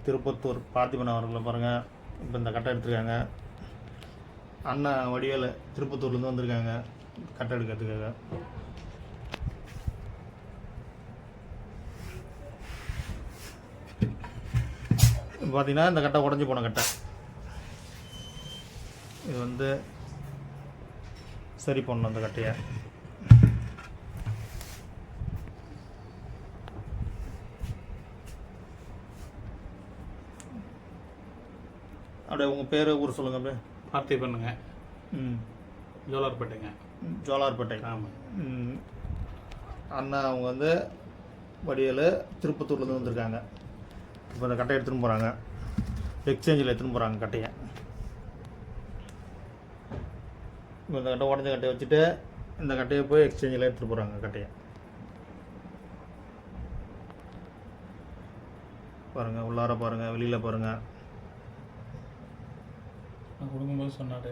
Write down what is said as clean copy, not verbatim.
திருப்பத்தூர் பார்த்திபன் அவர்களை பாருங்கள். இப்போ இந்த கட்டை எடுத்துருக்காங்க. அண்ணா வடிவேலு திருப்பத்தூர்லேருந்து வந்திருக்காங்க கட்டை எடுக்கிறதுக்காக. பார்த்தீங்கன்னா இந்த கட்டை உடஞ்சி போன கட்டை. இது வந்து சரி பண்ணணும் அந்த கட்டையை. அப்படியே உங்கள் பேர் ஊர் சொல்லுங்கள். அப்படியே பார்த்திபனுங்க. ஜோலார்பேட்டைங்க. ஜோலார்பேட்டை. ஆமாம். அண்ணா அவங்க வந்து வடிவேலு திருப்பத்தூர்லேருந்து வந்திருக்காங்க. இப்போ இந்த கட்டையை எடுத்துன்னு போகிறாங்க. எக்ஸ்சேஞ்சில் எடுத்துன்னு போகிறாங்க கட்டையை. இப்போ இந்த கட்டை உடஞ்ச கட்டையை வச்சுட்டு இந்த கட்டையை போய் எக்ஸ்சேஞ்சில் எடுத்துகிட்டு போகிறாங்க கட்டையை. பாருங்கள், உள்ளார பாருங்கள், வெளியில் பாருங்கள். நான் கொடுக்கும்போது சொன்னார்